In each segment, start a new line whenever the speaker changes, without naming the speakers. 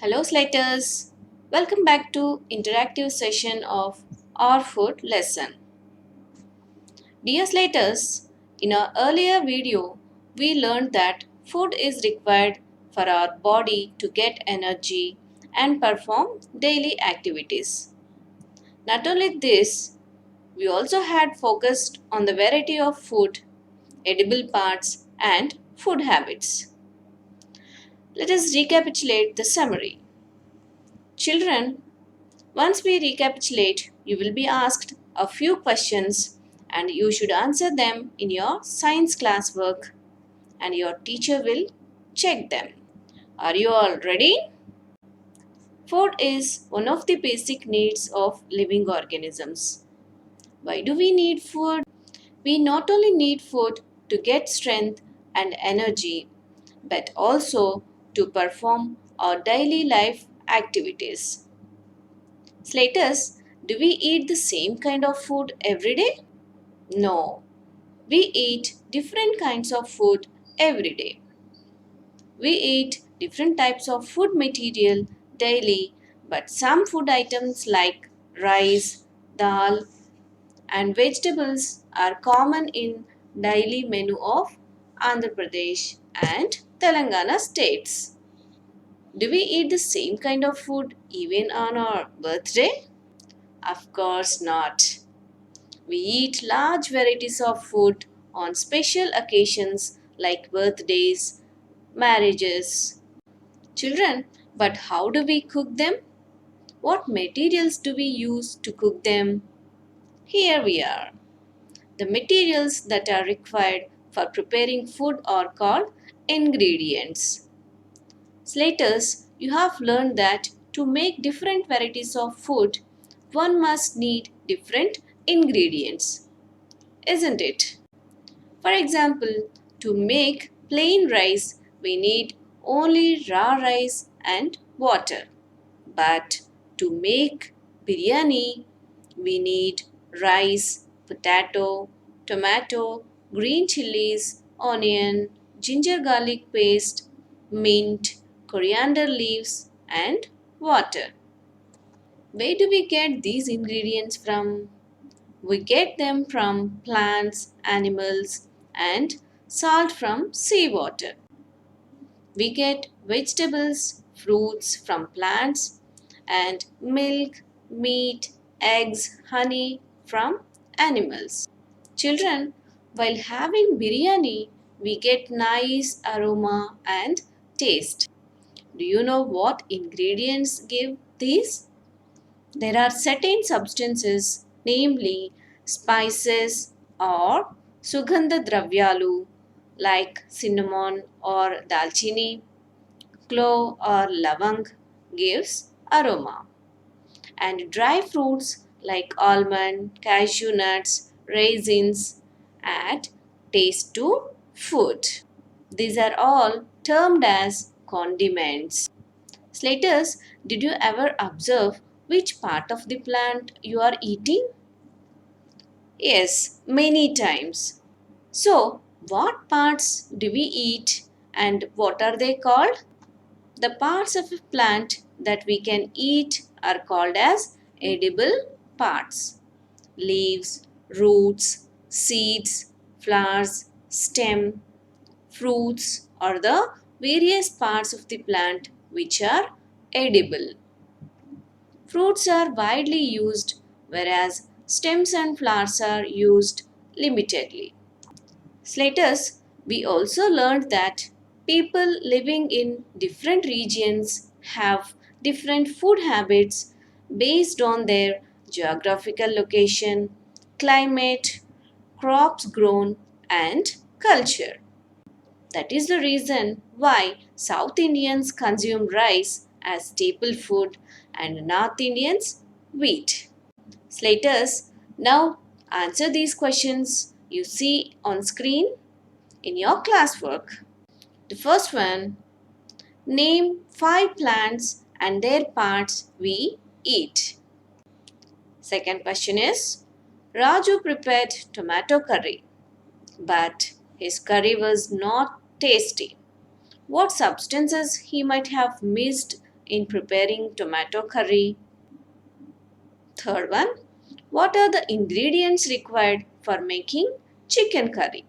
Hello Slaters, welcome back to interactive session of our food lesson. Dear Slaters, in our earlier video, we learned that food is required for our body to get energy and perform daily activities. Not only this, we also had focused on the variety of food, edible parts and food habits. Let us recapitulate the summary. Children, once we recapitulate, you will be asked a few questions and you should answer them in your science classwork and your teacher will check them. Are you all ready? Food is one of the basic needs of living organisms. Why do we need food? We not only need food to get strength and energy, but also to perform our daily life activities. Slaters, do we eat the same kind of food every day? No, we eat different kinds of food every day. We eat different types of food material daily, but some food items like rice, dal, and vegetables are common in daily menu of Andhra Pradesh and Telangana states. Do we eat the same kind of food even on our birthday? Of course not. We eat large varieties of food on special occasions like birthdays, marriages. Children, but how do we cook them? What materials do we use to cook them? Here we are. The materials that are required for preparing food are called ingredients. Slaters, you have learned that to make different varieties of food, one must need different ingredients, isn't it? For example, to make plain rice, we need only raw rice and water. But to make biryani, we need rice, potato, tomato, green chilies, onion, ginger garlic paste, mint, coriander leaves, and water. Where do we get these ingredients from? We get them from plants, animals, and salt from seawater. We get vegetables, fruits from plants, and milk, meat, eggs, honey from animals. Children, while having biryani, we get nice aroma and taste. Do you know what ingredients give these? There are certain substances, namely spices or sugandha dravyalu like cinnamon or dalchini, clove or lavang gives aroma, and dry fruits like almond, cashew nuts, raisins add taste to food. These are all termed as condiments. Slaters, did you ever observe which part of the plant you are eating? Yes, many times. So, what parts do we eat and what are they called? The parts of a plant that we can eat are called as edible parts. Leaves, roots, seeds, flowers, stem, fruits are the various parts of the plant which are edible. Fruits are widely used, whereas stems and flowers are used limitedly. Slaters, we also learned that people living in different regions have different food habits based on their geographical location, climate, crops grown, and culture. That is the reason why South Indians consume rice as staple food and North Indians wheat. Slaters, now answer these questions you see on screen in your classwork. The first one, name 5 plants and their parts we eat. Second question is, Raju prepared tomato curry, but his curry was not tasty. What substances he might have missed in preparing tomato curry? Third one, what are the ingredients required for making chicken curry?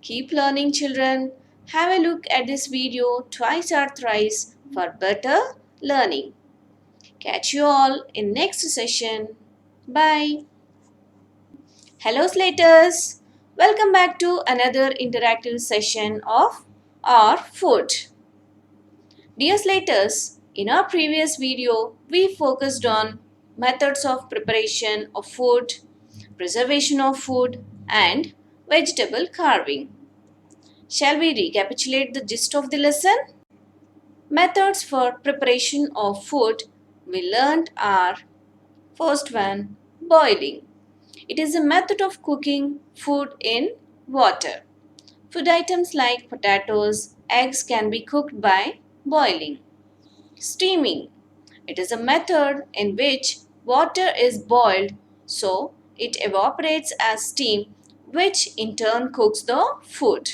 Keep learning, children. Have a look at this video twice or thrice for better learning. Catch you all in next session. Bye. Hello Slaters. Welcome back to another interactive session of our food. Dear Slaters, in our previous video, we focused on methods of preparation of food, preservation of food, and vegetable carving. Shall we recapitulate the gist of the lesson? Methods for preparation of food we learned are: first one, boiling. It is a method of cooking food in water. Food items like potatoes, eggs can be cooked by boiling. Steaming. It is a method in which water is boiled so it evaporates as steam, which in turn cooks the food.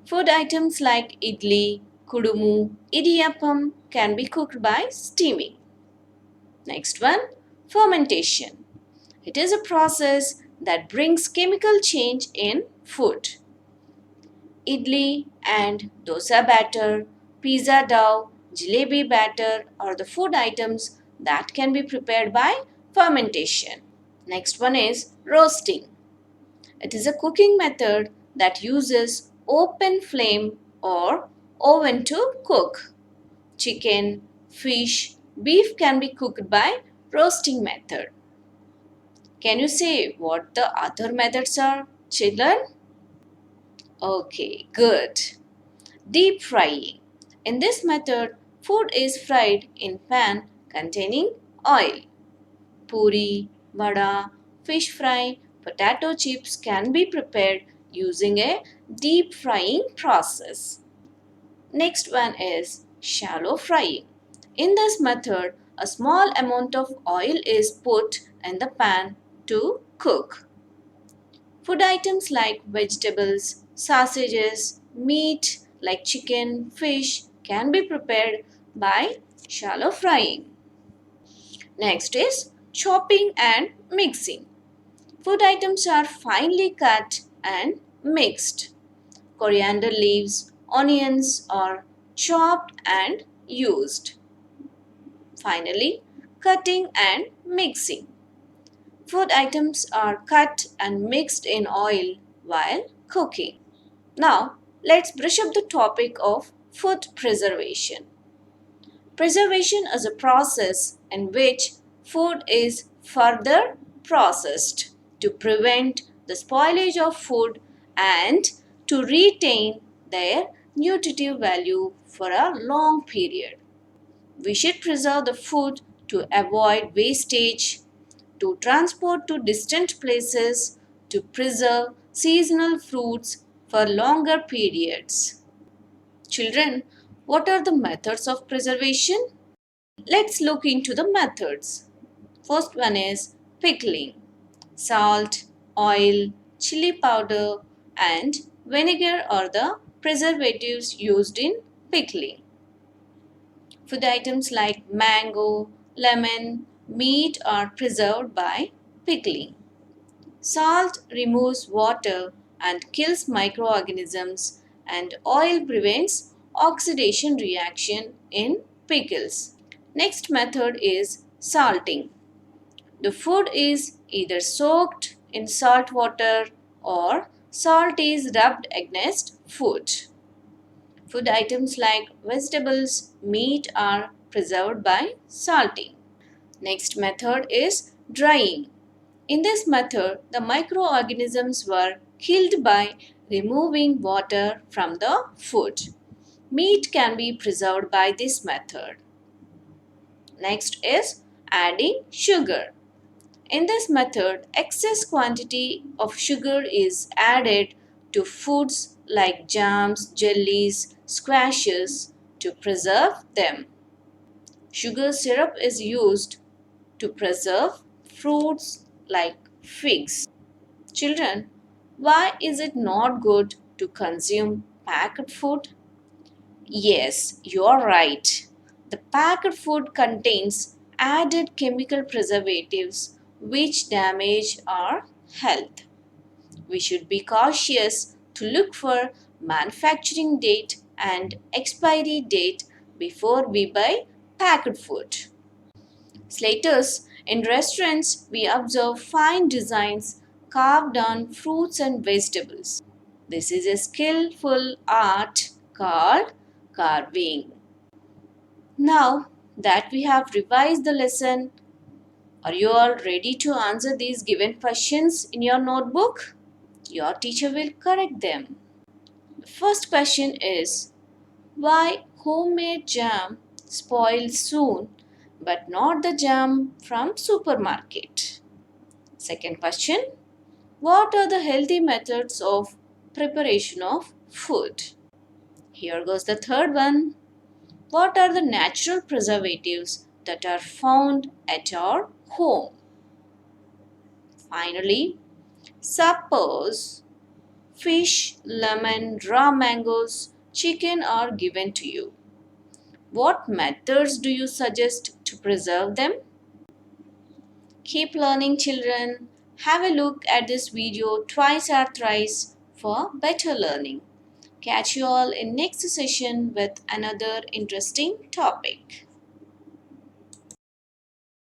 Food items like idli, kudumu, idiyappam can be cooked by steaming. Next one, fermentation. It is a process that brings chemical change in food. Idli and dosa batter, pizza dough, jalebi batter are the food items that can be prepared by fermentation. Next one is roasting. It is a cooking method that uses open flame or oven to cook. Chicken, fish, beef can be cooked by roasting method. Can you say what the other methods are, children? Okay, good. Deep frying. In this method, food is fried in pan containing oil. Puri, vada, fish fry, potato chips can be prepared using a deep frying process. Next one is shallow frying. In this method, a small amount of oil is put in the pan to cook. Food items like vegetables, sausages, meat like chicken, fish can be prepared by shallow frying. Next is chopping and mixing. Food items are finely cut and mixed. Coriander leaves, onions are chopped and used. Finally, cutting and mixing. Food items are cut and mixed in oil while cooking. Now, let's brush up the topic of food preservation. Preservation is a process in which food is further processed to prevent the spoilage of food and to retain their nutritive value for a long period. We should preserve the food to avoid wastage, to transport to distant places, to preserve seasonal fruits for longer periods. Children, what are the methods of preservation? Let's look into the methods. First one is pickling. Salt, oil, chili powder, and vinegar are the preservatives used in pickling. Food items like mango, lemon, meat are preserved by pickling. Salt removes water and kills microorganisms, and oil prevents oxidation reaction in pickles. Next method is salting. The food is either soaked in salt water or salt is rubbed against food. Food items like vegetables, meat are preserved by salting. Next method is drying. In this method, the microorganisms were killed by removing water from the food. Meat can be preserved by this method. Next is adding sugar. In this method, excess quantity of sugar is added to foods like jams, jellies, squashes to preserve them. Sugar syrup is used to preserve fruits like figs. Children, why is it not good to consume packed food? Yes, you're right. The packed food contains added chemical preservatives which damage our health. We should be cautious to look for manufacturing date and expiry date before we buy packed food. Slatters, in restaurants, we observe fine designs carved on fruits and vegetables. This is a skillful art called carving. Now that we have revised the lesson, are you all ready to answer these given questions in your notebook? Your teacher will correct them. The first question is, why homemade jam spoils soon but not the jam from supermarket? Second question, what are the healthy methods of preparation of food? Here goes the third one. What are the natural preservatives that are found at our home? Finally, suppose fish, lemon, raw mangoes, chicken are given to you. What methods do you suggest to preserve them? Keep learning, children. Have a look at this video twice or thrice for better learning. Catch you all in next session with another interesting topic.